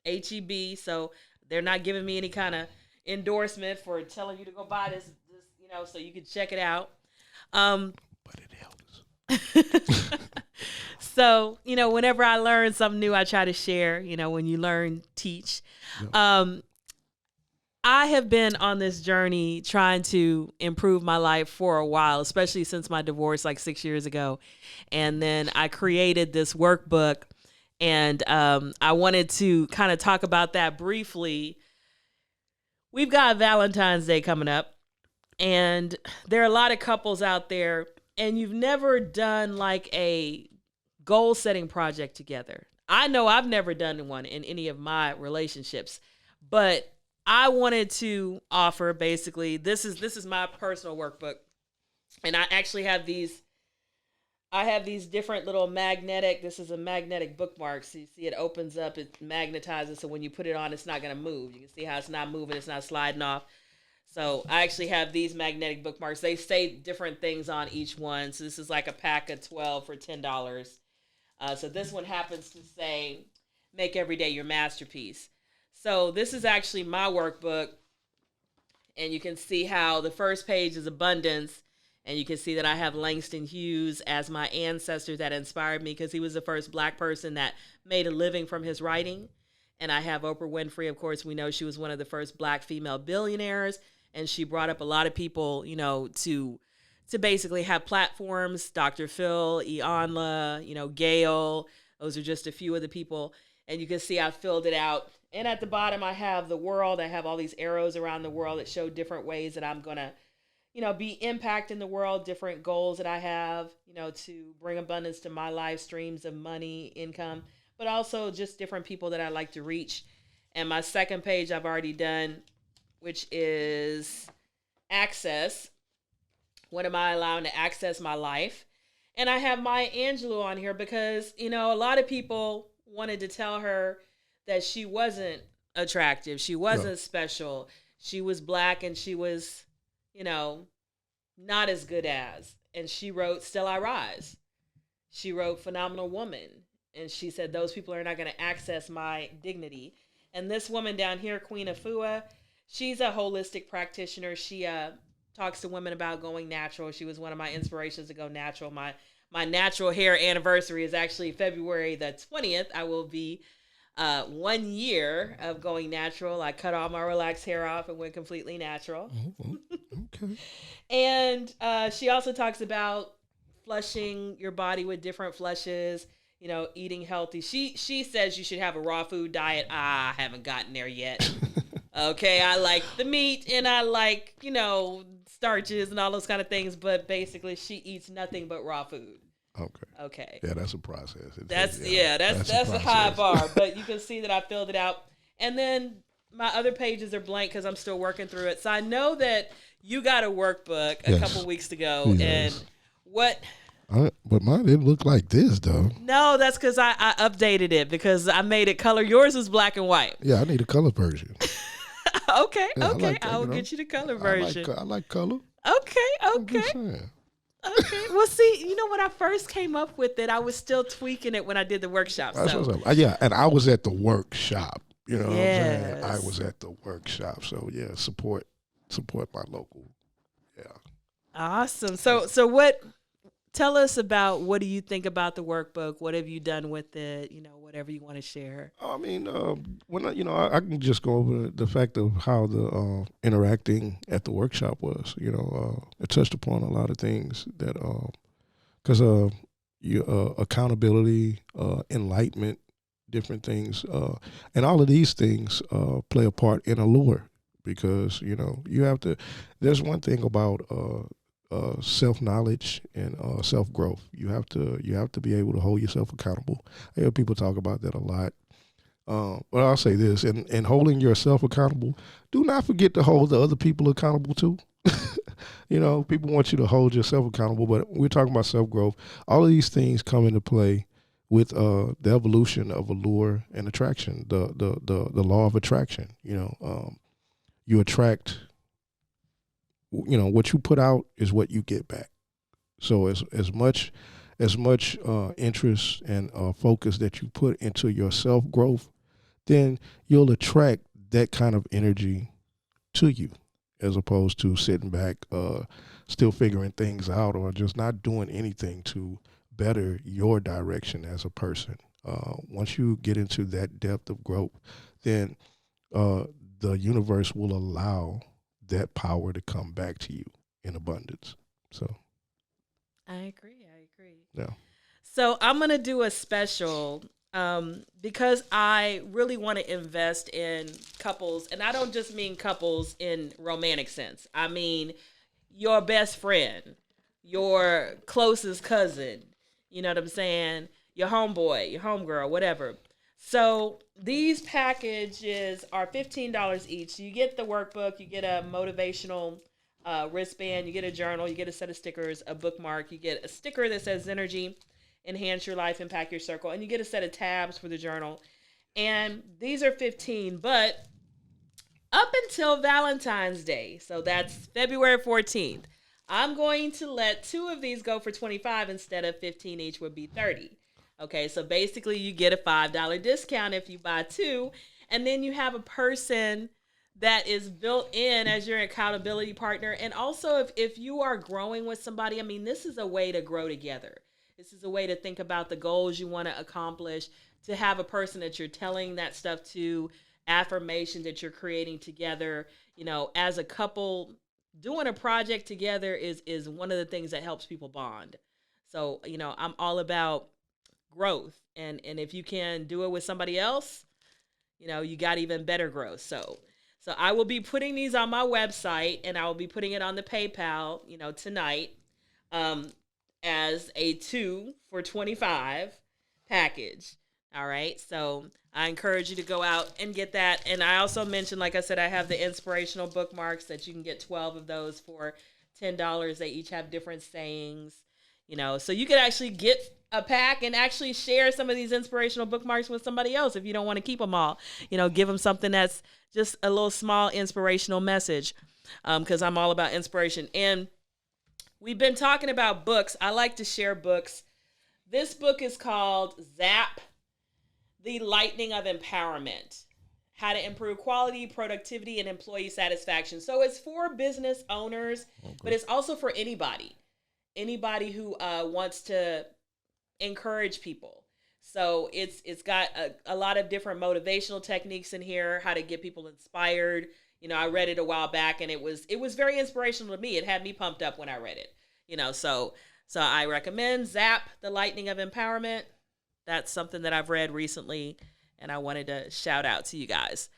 HEB, so they're not giving me any kind of endorsement for telling you to go buy this, so you can check it out. But it helps. So, whenever I learn something new, I try to share. When you learn, teach. Yep. I have been on this journey trying to improve my life for a while, especially since my divorce like 6 years ago. And then I created this workbook, and I wanted to kind of talk about that briefly. We've got Valentine's Day coming up, and there are a lot of couples out there, and you've never done like a goal setting project together. I know I've never done one in any of my relationships, but I wanted to offer basically, this is my personal workbook, and I actually have these. I have these different little magnetic. This is a magnetic bookmark. So you see, it opens up, it magnetizes. So when you put it on, it's not going to move. You can see how it's not moving. It's not sliding off. So I actually have these magnetic bookmarks. They say different things on each one. So this is like a pack of 12 for $10. So this one happens to say, make every day your masterpiece. So this is actually my workbook, and you can see how the first page is abundance, and you can see that I have Langston Hughes as my ancestor that inspired me because he was the first Black person that made a living from his writing. And I have Oprah Winfrey. Of course, we know she was one of the first Black female billionaires, and she brought up a lot of people, to basically have platforms. Dr. Phil, Ianla, Gail. Those are just a few of the people. And you can see I filled it out. And at the bottom, I have the world. I have all these arrows around the world that show different ways that I'm going to, be impacting the world, different goals that I have, to bring abundance to my life, streams of money, income, but also just different people that I like to reach. And my second page I've already done, which is access. What am I allowing to access my life? And I have Maya Angelou on here because, a lot of people wanted to tell her that she wasn't attractive. She wasn't special. She was Black, and she was, not as good as. And she wrote Still I Rise. She wrote Phenomenal Woman. And she said, those people are not going to access my dignity. And this woman down here, Queen Afua, she's a holistic practitioner. She talks to women about going natural. She was one of my inspirations to go natural. My natural hair anniversary is actually February the 20th. I will be 1 year of going natural. I cut all my relaxed hair off and went completely natural. Okay. And she also talks about flushing your body with different flushes, eating healthy. She says you should have a raw food diet. I haven't gotten there yet. Okay, I like the meat, and I like, starches and all those kind of things, but basically she eats nothing but raw food. Okay. Yeah, that's a process. That's a high bar, but you can see that I filled it out. And then my other pages are blank because I'm still working through it. So I know that you got a workbook a couple weeks ago, and what? But mine didn't look like this, though. No, that's because I updated it because I made it color. Yours is black and white. Yeah, I need a color version. Okay, Yeah, I okay. like I will you know. get you the color I version. like color. Okay, I'm okay, just saying. okay. Well, see, you know, when I first came up with it, I was still tweaking it when I did the workshop. That's what's So, up. Yeah, and I was at the workshop. You know what I'm saying? I yes. was at the workshop. So yeah, support my local. Yeah. Awesome. So what, tell us about what do you think about the workbook? What have you done with it? You know, whatever you want to share. I mean, when I can just go over the fact of how the interacting at the workshop was. It touched upon a lot of things that because you accountability, enlightenment, different things, and all of these things play a part in Allure because you have to. There's one thing about self knowledge and self growth. You have to be able to hold yourself accountable. I hear people talk about that a lot. But I'll say this: in holding yourself accountable, do not forget to hold the other people accountable too. People want you to hold yourself accountable, but we're talking about self growth. All of these things come into play with the evolution of allure and attraction, the law of attraction. You attract. What you put out is what you get back. So as much interest and focus that you put into your self growth, then you'll attract that kind of energy to you, as opposed to sitting back, still figuring things out, or just not doing anything to better your direction as a person. Once you get into that depth of growth, then the universe will allow that power to come back to you in abundance. So, I agree. yeah. So I'm going to do a special because I really want to invest in couples. And I don't just mean couples in romantic sense. I mean your best friend, your closest cousin, you know what I'm saying? Your homeboy, your homegirl, whatever. So these packages are $15 each. You get the workbook, you get a motivational wristband, you get a journal, you get a set of stickers, a bookmark, you get a sticker that says Zennurgy, enhance your life, impact your circle, and you get a set of tabs for the journal. And these are 15, but up until Valentine's Day, so that's February 14th, I'm going to let two of these go for 25 instead of 15 each would be 30. Okay, so basically you get a $5 discount if you buy two, and then you have a person that is built in as your accountability partner. And also if you are growing with somebody, I mean, this is a way to grow together. This is a way to think about the goals you want to accomplish, to have a person that you're telling that stuff to, affirmation that you're creating together. As a couple, doing a project together is one of the things that helps people bond. So, I'm all about growth. And if you can do it with somebody else, you got even better growth. So I will be putting these on my website, and I will be putting it on the PayPal, tonight, as a 2 for 25 package. All right. So I encourage you to go out and get that. And I also mentioned, like I said, I have the inspirational bookmarks that you can get 12 of those for $10. They each have different sayings, so you could actually get a pack and actually share some of these inspirational bookmarks with somebody else if you don't want to keep them all. Give them something that's just a little small inspirational message, because I'm all about inspiration. And we've been talking about books. I like to share books. This book is called Zap, The Lightning of Empowerment: How to Improve Quality, Productivity, and Employee Satisfaction. So it's for business owners, but it's also for anybody who wants to encourage people. So it's got a lot of different motivational techniques in here, how to get people inspired. I read it a while back, and it was very inspirational to me. It had me pumped up when I read it. So I recommend Zap, The Lightning of Empowerment. That's something that I've read recently, and I wanted to shout out to you guys.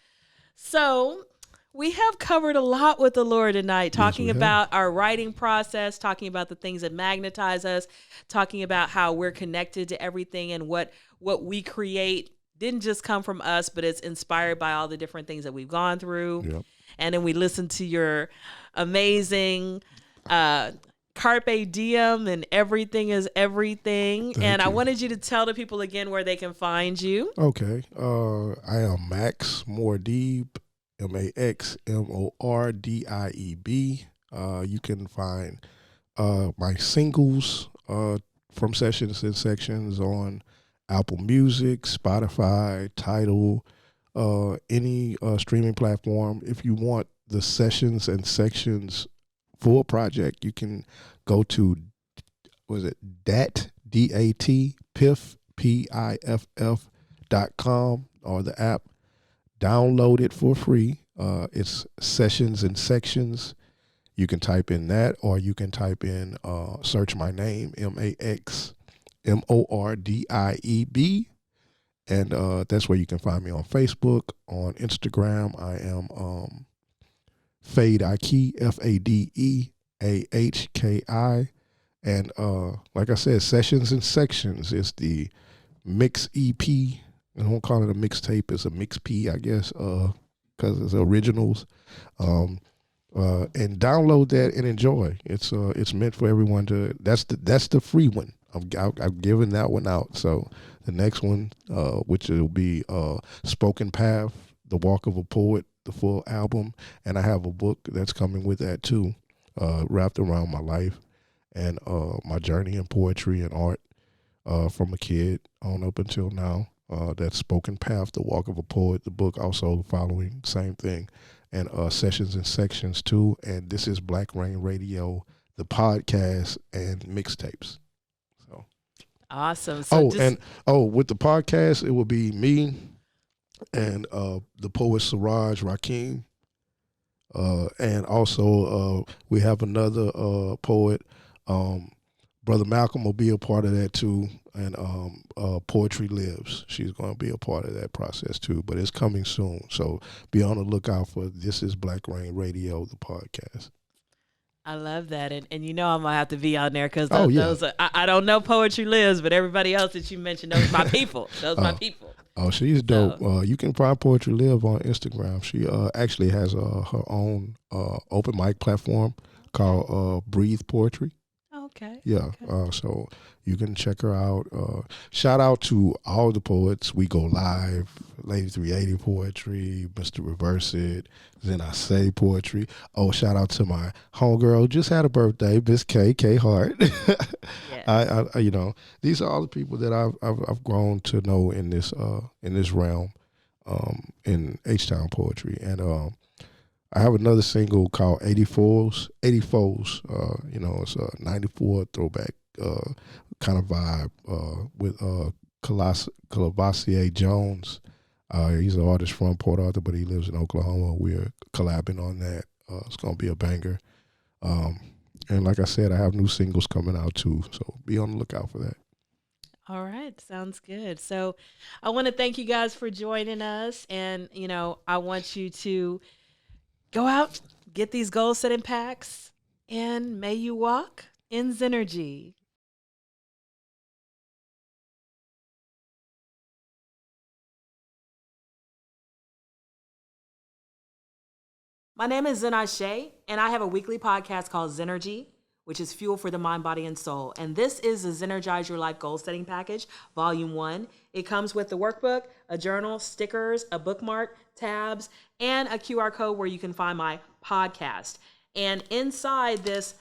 So we have covered a lot with Allure tonight, talking about our writing process, talking about the things that magnetize us, talking about how we're connected to everything, and what we create didn't just come from us, but it's inspired by all the different things that we've gone through. Yep. And then we listened to your amazing Carpe Diem and Everything is Everything. Thank I you. wanted you to tell the people again where they can find you. Okay. I am Max Mordieb, MaxMordieb. You can find my singles from Sessions and Sections on Apple Music, Spotify, Tidal, any streaming platform. If you want the Sessions and Sections full project, you can go to, was it DAT, PIFF, PIFF.com, or the app. Download it for free. It's Sessions and Sections. You can type in that, or you can type in, search my name, MaxMordieb, and that's where you can find me on Facebook. On Instagram, I am Fadeahki, Fadeahki, and like I said, Sessions and Sections is the mix EP. I won't call it a mixtape; it's a mix P, I guess, because it's originals. And download that and enjoy. It's meant for everyone to. That's the free one. I'm giving that one out. So the next one, which will be Spoken Path, The Walk of a Poet, the full album, and I have a book that's coming with that too, wrapped around my life and my journey in poetry and art from a kid on up until now. That's Spoken Path, The Walk of a Poet. The book also following same thing. And Sessions and Sections too. And this is Black Rain Radio, the podcast and mixtapes. So awesome. So with the podcast, it will be me and the poet Siraj Rakim. And also we have another poet, Brother Malcolm will be a part of that too. And Poetry Lives. She's going to be a part of that process too, but it's coming soon. So be on the lookout for This is Black Rain Radio, the podcast. I love that. And I'm going to have to be on there because I don't know Poetry Lives, but everybody else that you mentioned, those my people. My people. Oh, she's dope. So, you can find Poetry Live on Instagram. She actually has her own open mic platform called Breathe Poetry. Okay. Yeah. Okay. So you can check her out. Shout out to all the poets. We Go Live, Lady 380 Poetry, Mr. Reverse It, Then I Say Poetry. Oh, shout out to my homegirl. Just had a birthday, Miss K Hart. Yes. I these are all the people that I've grown to know in this realm, in H-Town poetry. And I have another single called 84s. It's a 94 throwback kind of vibe with Clavasier Jones. He's an artist from Port Arthur, but he lives in Oklahoma. We're collabing on that. It's going to be a banger. And like I said, I have new singles coming out too, so be on the lookout for that. All right. Sounds good. So I want to thank you guys for joining us. And, I want you to go out, get these goal setting packs, and may you walk in Zennurgy. My name is Zennurgy, and I have a weekly podcast called Zennurgy, which is fuel for the mind, body, and soul. And this is the Zennurgize Your Life Goal Setting Package, Volume 1. It comes with the workbook, a journal, stickers, a bookmark, tabs, and a QR code where you can find my podcast. And inside this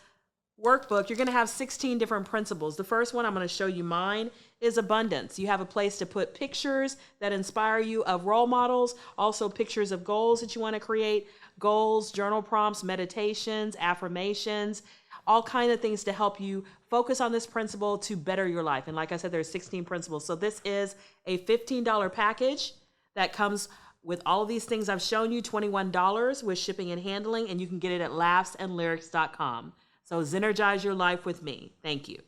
workbook, you're going to have 16 different principles. The first one, I'm going to show you mine, is abundance. You have a place to put pictures that inspire you of role models, also pictures of goals that you want to create, goals, journal prompts, meditations, affirmations, all kinds of things to help you focus on this principle to better your life. And like I said, there's 16 principles. So this is a $15 package that comes with all of these things I've shown you, $21 with shipping and handling, and you can get it at laughsandlyrics.com. So Zennurgize your life with me. Thank you.